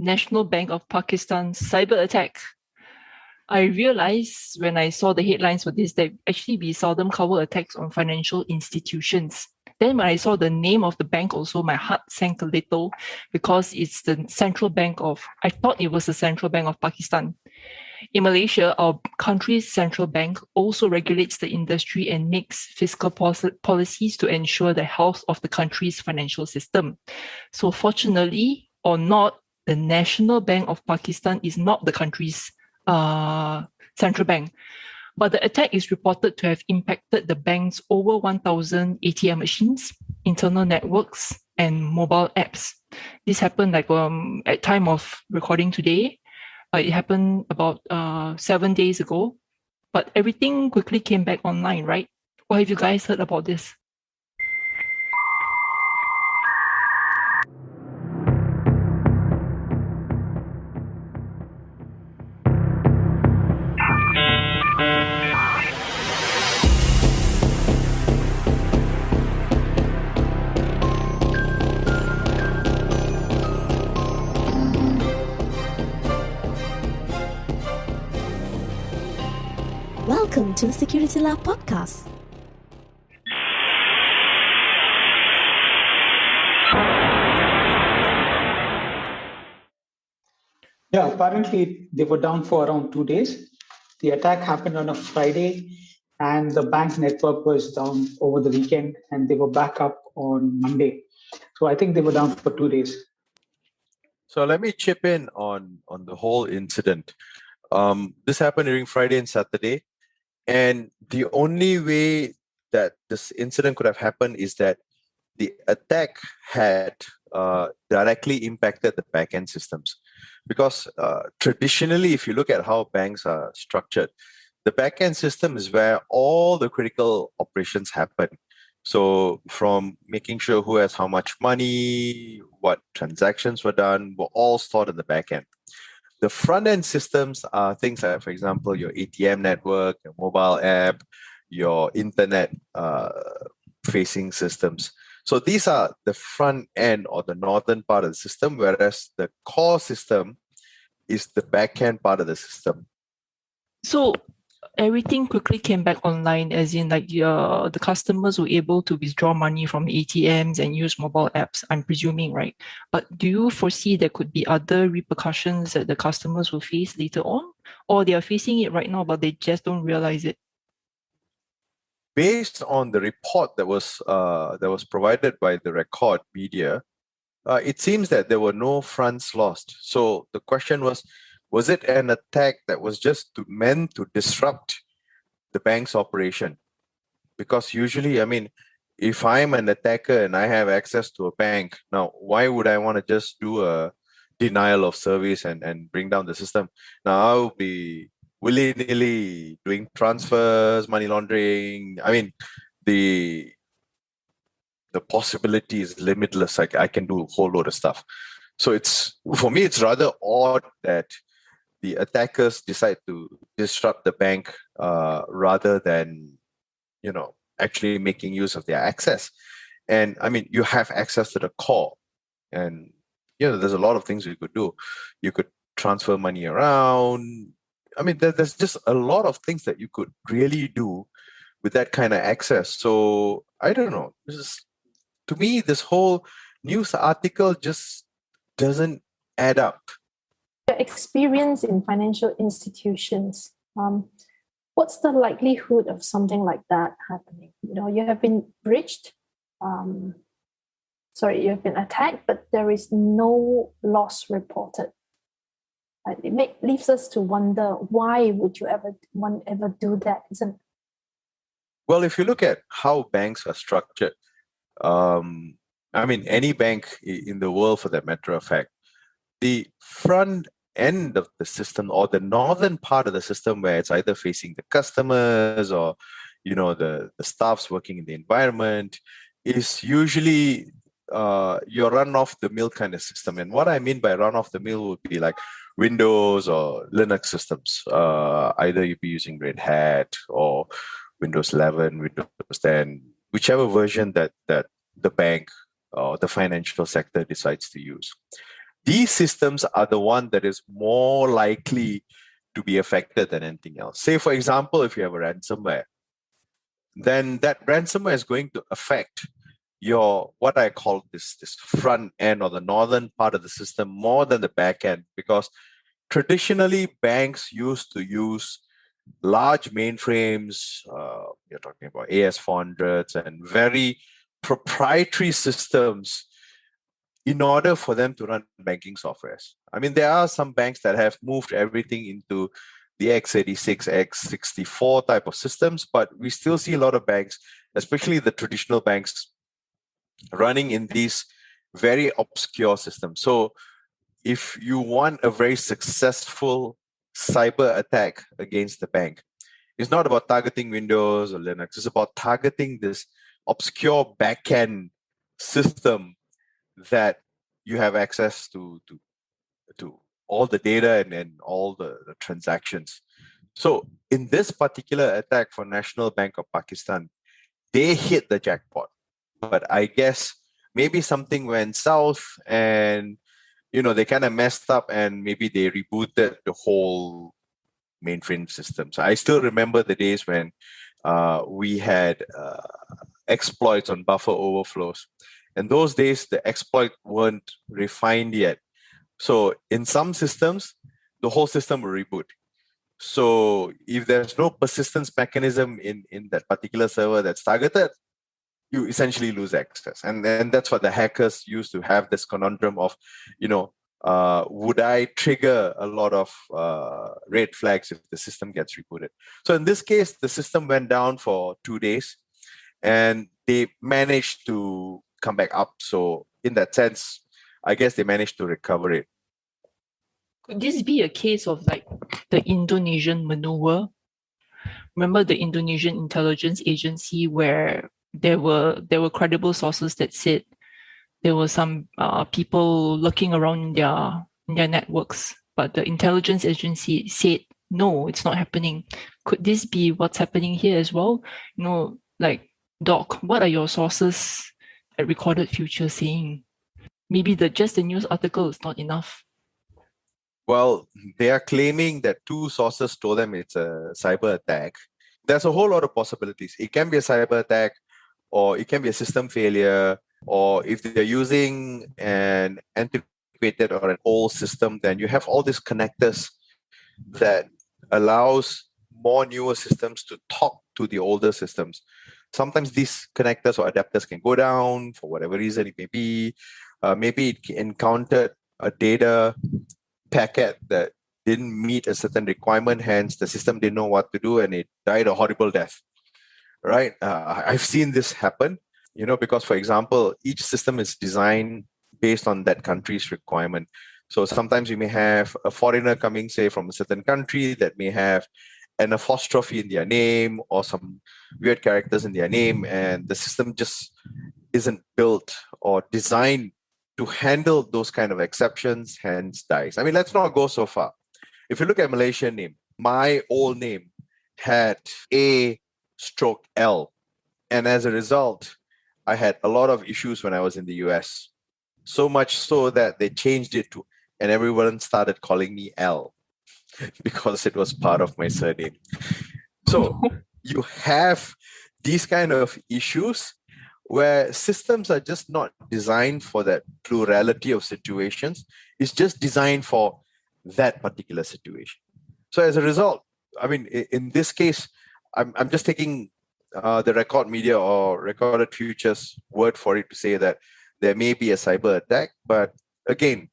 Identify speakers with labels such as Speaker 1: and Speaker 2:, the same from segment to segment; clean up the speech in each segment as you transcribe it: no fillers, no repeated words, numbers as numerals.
Speaker 1: National Bank of Pakistan cyber attack. I realized when I saw the headlines for this that actually we seldom cover attacks on financial institutions. Then when I saw the name of the bank also, my heart sank a little because it's the central bank I thought it was the central bank of Pakistan. In Malaysia, our country's central bank also regulates the industry and makes fiscal policies to ensure the health of the country's financial system. So fortunately or not, the National Bank of Pakistan is not the country's central bank. But the attack is reported to have impacted the bank's over 1,000 ATM machines, internal networks, and mobile apps. This happened at time of recording today. It happened about 7 days ago. But everything quickly came back online, right? What have you guys heard about this?
Speaker 2: Welcome to the Securitylah podcast.
Speaker 3: Yeah, apparently they were down for around 2 days. The attack happened on a Friday, and the bank network was down over the weekend, and they were back up on Monday. So I think they were down for 2 days.
Speaker 4: So let me chip in on the whole incident. This happened during Friday and Saturday. And the only way that this incident could have happened is that the attack had directly impacted the back-end systems. Because traditionally, if you look at how banks are structured, the back-end system is where all the critical operations happen. So from making sure who has how much money, what transactions were done, were all stored in the back-end. The front-end systems are things like, for example, your ATM network, your mobile app, your internet-facing systems. So these are the front end or the northern part of the system, whereas the core system is the back-end part of the system.
Speaker 1: So everything quickly came back online, as in the customers were able to withdraw money from ATMs and use mobile apps, I'm presuming, right? But do you foresee there could be other repercussions that the customers will face later on? Or they are facing it right now, but they just don't realize it?
Speaker 4: Based on the report that was provided by the Record media, it seems that there were no fronts lost. So the question was it an attack that was just meant to disrupt the bank's operation? Because usually, I mean, if I'm an attacker and I have access to a bank, now why would I want to just do a denial of service and bring down the system? Now I'll be willy-nilly doing transfers, money laundering. I mean, the possibility is limitless. I can do a whole load of stuff. So for me, it's rather odd that the attackers decide to disrupt the bank rather than, actually making use of their access. And I mean, you have access to the core, and there's a lot of things you could do. You could transfer money around. I mean, there's just a lot of things that you could really do with that kind of access. So I don't know. To me, this whole news article just doesn't add up.
Speaker 5: Your experience in financial institutions, what's the likelihood of something like that happening? You have been breached, you have been attacked, but there is no loss reported. It leaves us to wonder, why would you ever do that, isn't it?
Speaker 4: Well, if you look at how banks are structured, I mean, any bank in the world, for that matter of fact, the front end of the system, or the northern part of the system, where it's either facing the customers or the staffs working in the environment, is usually your run-off-the-mill kind of system. And what I mean by run-off-the-mill would be like Windows or Linux systems. Either you'd be using Red Hat or Windows 11, Windows 10, whichever version that the bank or the financial sector decides to use. these systems are the one that is more likely to be affected than anything else. Say, for example, if you have a ransomware, then that ransomware is going to affect your, what I call this front end or the northern part of the system more than the back end, because traditionally banks used to use large mainframes. You're talking about AS400s and very proprietary systems in order for them to run banking softwares. I mean, there are some banks that have moved everything into the x86, x64 type of systems, but we still see a lot of banks, especially the traditional banks, running in these very obscure systems. So if you want a very successful cyber attack against the bank, it's not about targeting Windows or Linux. It's about targeting this obscure backend system that you have access to all the data and all the transactions. So in this particular attack for National Bank of Pakistan, they hit the jackpot. But I guess maybe something went south and they kind of messed up and maybe they rebooted the whole mainframe system. So I still remember the days when we had exploits on buffer overflows. And those days, the exploit weren't refined yet. So in some systems, the whole system will reboot. So if there's no persistence mechanism in that particular server that's targeted, you essentially lose access. And that's what the hackers used to have this conundrum of, would I trigger a lot of red flags if the system gets rebooted? So in this case, the system went down for 2 days and they managed to come back up. So in that sense, I guess they managed to recover it.
Speaker 1: Could this be a case of like the Indonesian maneuver? Remember the Indonesian intelligence agency where there were credible sources that said there were some people lurking around in their networks, but the intelligence agency said no, it's not happening. Could this be what's happening here as well? Like, Doc, what are your sources at Recorded Future saying? Maybe just the news article is not enough.
Speaker 4: Well, they are claiming that 2 sources told them it's a cyber attack. There's a whole lot of possibilities. It can be a cyber attack, or it can be a system failure, or if they're using an antiquated or an old system, then you have all these connectors that allows more newer systems to talk to the older systems. Sometimes these connectors or adapters can go down for whatever reason it may be. Maybe it encountered a data packet that didn't meet a certain requirement, hence the system didn't know what to do and it died a horrible death, right? I've seen this happen, because, for example, each system is designed based on that country's requirement. So sometimes you may have a foreigner coming, say, from a certain country that may have an apostrophe in their name or some weird characters in their name, and the system just isn't built or designed to handle those kind of exceptions, hence dies. I mean, let's not go so far. If you look at Malaysian name, my old name had A/L. And as a result, I had a lot of issues when I was in the US. So much so that they changed it to, and everyone started calling me L because it was part of my surname. So you have these kind of issues where systems are just not designed for that plurality of situations. It's just designed for that particular situation. So as a result, I mean, in this case, I'm just taking the Record Media or Recorded Futures word for it to say that there may be a cyber attack. But again,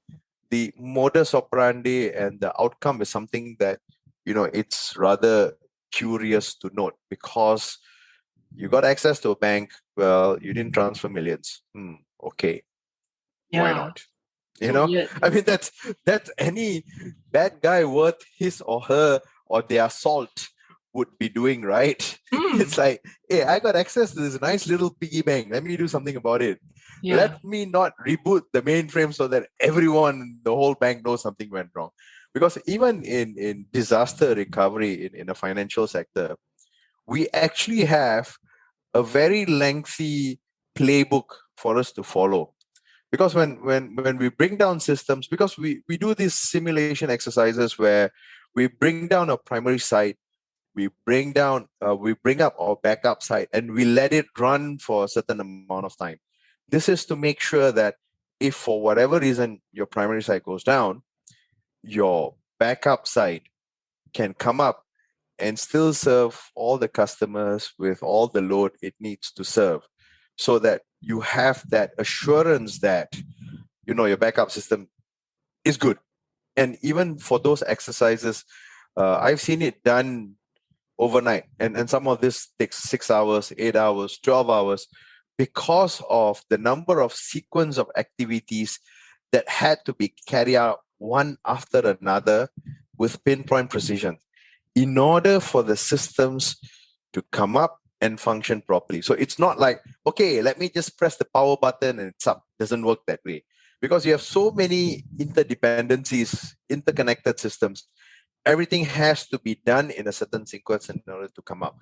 Speaker 4: the modus operandi and the outcome is something that, it's rather curious to note, because you got access to a bank. Well, you didn't transfer millions. Okay.
Speaker 1: Yeah.
Speaker 4: Why not?
Speaker 1: Yeah.
Speaker 4: I mean, that's any bad guy worth his or her or their salt would be doing, right? It's like, hey, I got access to this nice little piggy bank. Let me do something about it.
Speaker 1: Yeah.
Speaker 4: Let me not reboot the mainframe so that everyone, the whole bank knows something went wrong. Because even in disaster recovery in the financial sector, we actually have a very lengthy playbook for us to follow. Because when we bring down systems, because we do these simulation exercises where we bring down a primary site, we bring up our backup site, and we let it run for a certain amount of time. This is to make sure that if for whatever reason your primary site goes down, your backup site can come up and still serve all the customers with all the load it needs to serve, so that you have that assurance that your backup system is good. And even for those exercises, I've seen it done overnight, and some of this takes 6 hours, 8 hours, 12 hours, because of the number of sequence of activities that had to be carried out one after another with pinpoint precision in order for the systems to come up and function properly. So it's not like, okay, let me just press the power button and it's up. It doesn't work that way, because you have so many interdependencies, interconnected systems. Everything has to be done in a certain sequence in order to come up.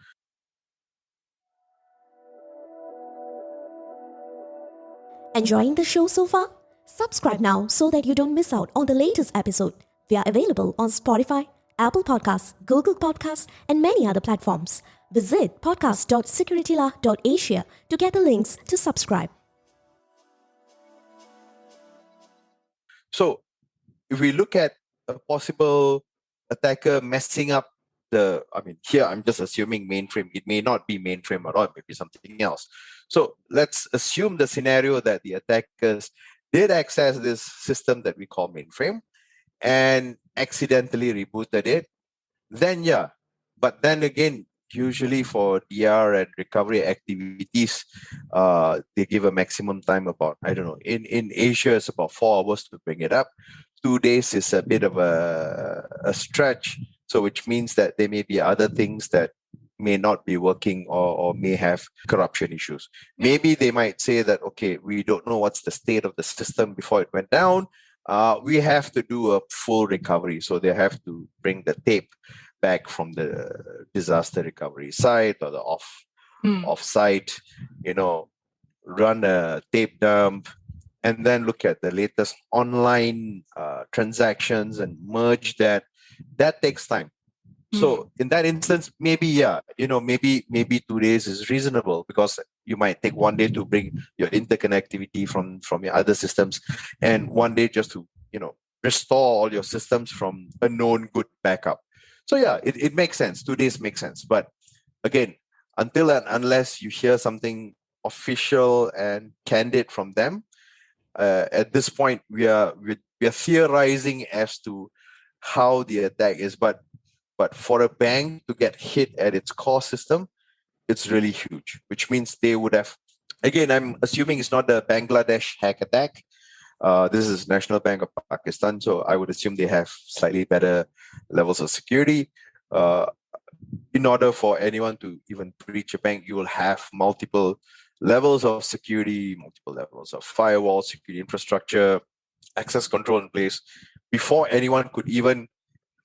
Speaker 2: Enjoying the show so far? Subscribe now so that you don't miss out on the latest episode. We are available on Spotify, Apple Podcasts, Google Podcasts, and many other platforms. Visit podcast.securitylah.asia to get the links to subscribe.
Speaker 4: So if we look at a possible attacker messing up here I'm just assuming mainframe. It may not be mainframe at all, it may be something else. So let's assume the scenario that the attackers did access this system that we call mainframe and accidentally rebooted it. Then but then again, usually for DR and recovery activities, they give a maximum time about, I don't know, in Asia it's about 4 hours to bring it up. 2 days is a bit of a stretch, so which means that there may be other things that may not be working or may have corruption issues. Maybe they might say that, okay, we don't know what's the state of the system before it went down. We have to do a full recovery, so they have to bring the tape back from the disaster recovery site or the off site, run a tape dump, and then look at the latest online transactions and merge that. That takes time. So in that instance, maybe maybe 2 days is reasonable, because you might take 1 day to bring your interconnectivity from your other systems, and 1 day just to restore all your systems from a known good backup. So it makes sense. 2 days makes sense. But again, until and unless you hear something official and candid from them, at this point we are theorizing as to how the attack is. But for a bank to get hit at its core system, it's really huge, which means they would have, again, I'm assuming it's not the Bangladesh hack attack. This is National Bank of Pakistan, so I would assume they have slightly better levels of security. In order for anyone to even breach a bank, you will have multiple levels of security, multiple levels of firewall, security infrastructure, access control in place before anyone could even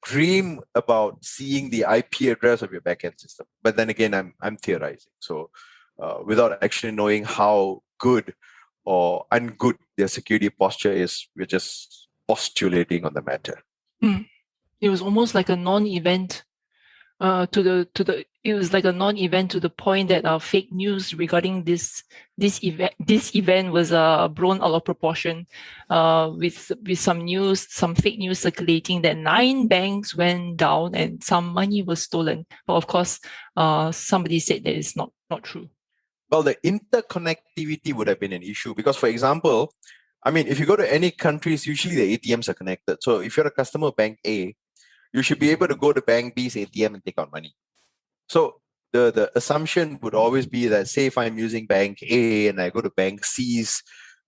Speaker 4: dream about seeing the IP address of your backend system. But then again, I'm theorizing. So without actually knowing how good or ungood their security posture is, we're just postulating on the matter.
Speaker 1: It was almost like a non-event. It was like a non-event to the point that fake news regarding this event was blown out of proportion, with some fake news circulating that 9 banks went down and some money was stolen. But of course, somebody said that it's not true.
Speaker 4: Well, the interconnectivity would have been an issue, because, for example, if you go to any countries, usually the ATMs are connected. So if you're a customer of Bank A, you should be able to go to Bank B's ATM and take out money. So the assumption would always be that, say, if I'm using Bank A and I go to Bank C's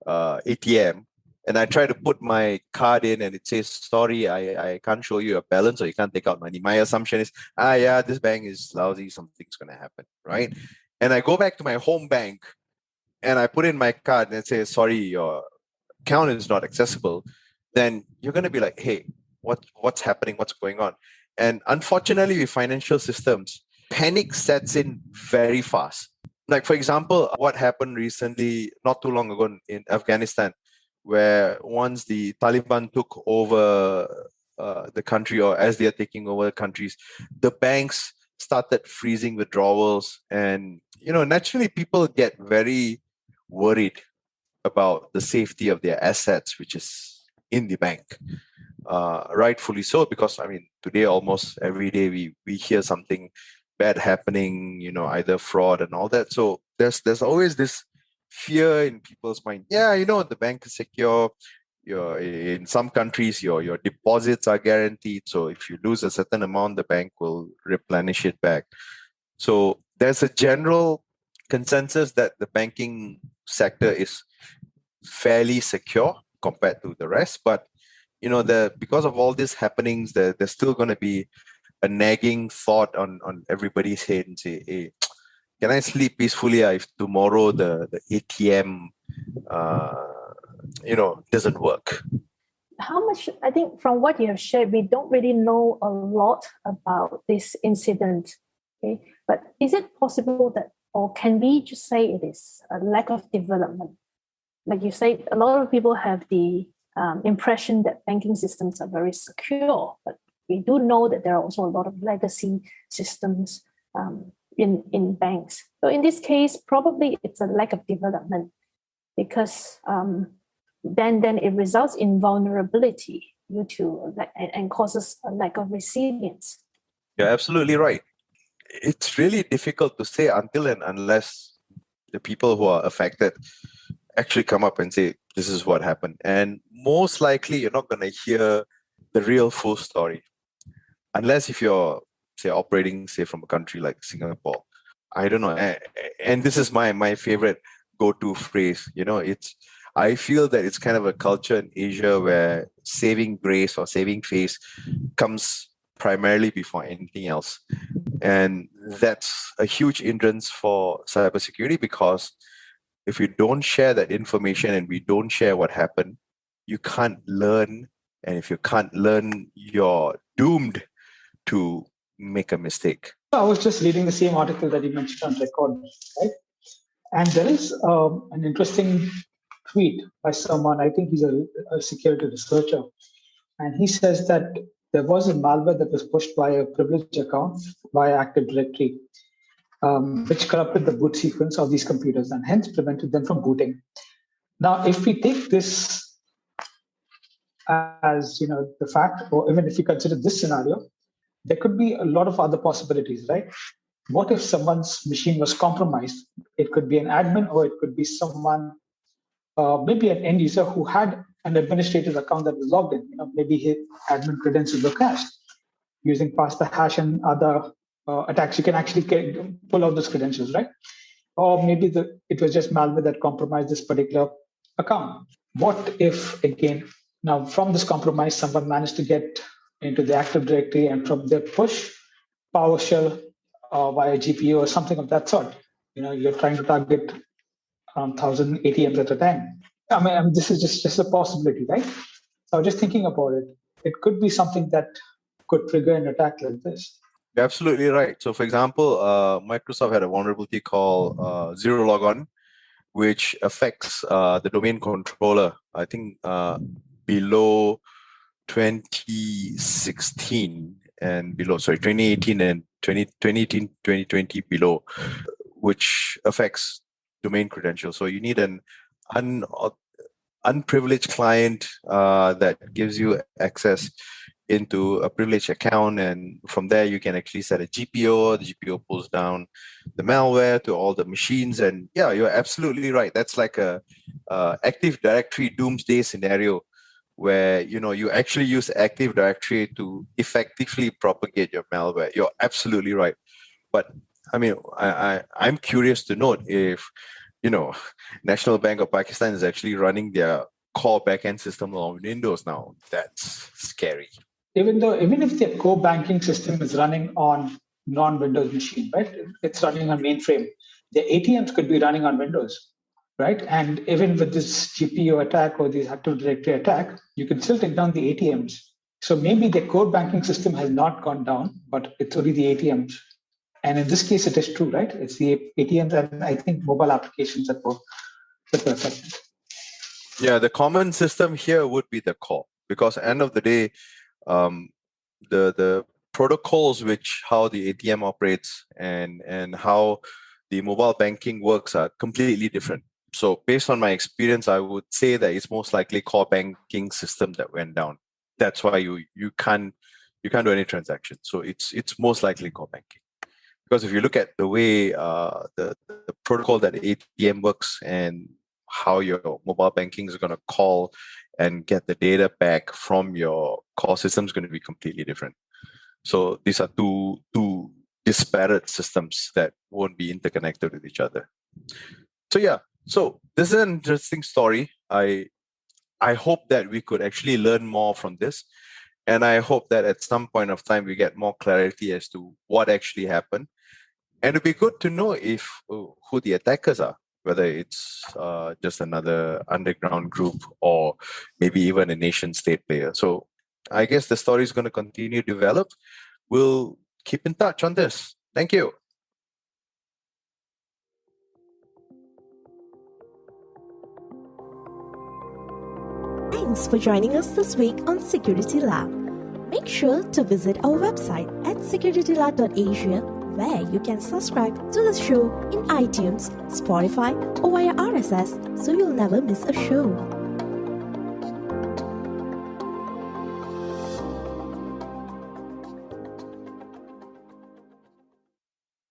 Speaker 4: ATM and I try to put my card in and it says, sorry, I can't show you a balance or you can't take out money. My assumption is, this bank is lousy, something's going to happen, right? And I go back to my home bank and I put in my card and it says, sorry, your account is not accessible. Then you're going to be like, hey, what's happening? What's going on? And unfortunately, with financial systems, panic sets in very fast. Like, for example, what happened recently, not too long ago in Afghanistan, where once the Taliban took over the country, or as they are taking over countries, the banks started freezing withdrawals, and naturally people get very worried about the safety of their assets, which is in the bank. Rightfully so, because today almost every day we hear something bad happening, either fraud and all that. So there's always this fear in people's mind. Yeah, the bank is secure. In some countries, your deposits are guaranteed. So if you lose a certain amount, the bank will replenish it back. So there's a general consensus that the banking sector is fairly secure compared to the rest. But because of all these happenings, there's still going to be a nagging thought on everybody's head and say, hey, can I sleep peacefully if tomorrow the ATM doesn't work?
Speaker 5: How much, I think from what you have shared, we don't really know a lot about this incident. Okay, but is it possible that, or can we just say it is a lack of development? Like you say, a lot of people have the impression that banking systems are very secure, but we do know that there are also a lot of legacy systems in banks. So in this case, probably it's a lack of development, because then it results in vulnerability due to and causes a lack of resilience.
Speaker 4: You're absolutely right. It's really difficult to say until and unless the people who are affected actually come up and say, this is what happened. And most likely you're not going to hear the real full story. Unless if you're, say, operating, say, from a country like Singapore. I don't know. And this is my favorite go-to phrase. I feel that it's kind of a culture in Asia where saving grace or saving face comes primarily before anything else. And that's a huge hindrance for cybersecurity, because if you don't share that information and we don't share what happened, you can't learn. And if you can't learn, you're doomed to make a mistake.
Speaker 3: I was just reading the same article that you mentioned on record, right? And there is an interesting tweet by someone, I think he's a security researcher, and he says that there was a malware that was pushed by a privileged account via Active Directory, which corrupted the boot sequence of these computers and hence prevented them from booting. Now, if we take this as the fact, or even if you consider this scenario, there could be a lot of other possibilities, right? What if someone's machine was compromised? It could be an admin, or it could be someone, maybe an end user who had an administrator's account that was logged in. Maybe his admin credentials were cached. Using past the hash and other attacks, you can actually pull out those credentials, right? Or maybe it was just malware that compromised this particular account. What if, again, now from this compromise, someone managed to get into the Active Directory and from there push PowerShell via GPU or something of that sort? You're trying to target around 1,000 ATMs at a time. I mean, this is just a possibility, right? So I was just thinking about it. It could be something that could trigger an attack like this.
Speaker 4: You're absolutely right. So, for example, Microsoft had a vulnerability called Zero Logon, which affects the domain controller, I think, below 2016 and below, 2018 and 2020 below, which affects domain credentials. So you need an unprivileged client that gives you access into a privileged account, and from there you can actually set a GPO. The GPO pulls down the malware to all the machines. And yeah, you're absolutely right. That's like a Active Directory doomsday scenario where you actually use Active Directory to effectively propagate your malware. You're absolutely right. But I mean, I'm curious to note if National Bank of Pakistan is actually running their core backend system on Windows now. That's scary.
Speaker 3: Even if their core banking system is running on non-Windows machine, right? It's running on mainframe. The ATMs could be running on Windows, right? And even with this GPU attack or this Active Directory attack, you can still take down the ATMs. So maybe the core banking system has not gone down, but it's only the ATMs. And in this case, it is true, right? It's the ATMs and I think mobile applications that were affected.
Speaker 4: Yeah, the common system here would be the core, because end of the day, the protocols which how the ATM operates and how the mobile banking works are completely different. So based on my experience, I would say that it's most likely core banking system that went down. That's why you can't do any transactions. So it's most likely core banking. Because if you look at the way the protocol that ATM works and how your mobile banking is going to call and get the data back from your core system is going to be completely different. So these are two disparate systems that won't be interconnected with each other. So yeah, so this is an interesting story. I hope that we could actually learn more from this. And I hope that at some point of time we get more clarity as to what actually happened. And it'd be good to know if who the attackers are, whether it's just another underground group or maybe even a nation state player. So I guess the story is going to continue to develop. We'll keep in touch on this. Thank you.
Speaker 2: Thanks for joining us this week on Securitylah. Make sure to visit our website at securitylah.asia, where you can subscribe to the show in iTunes, Spotify, or via RSS so you'll never miss a show.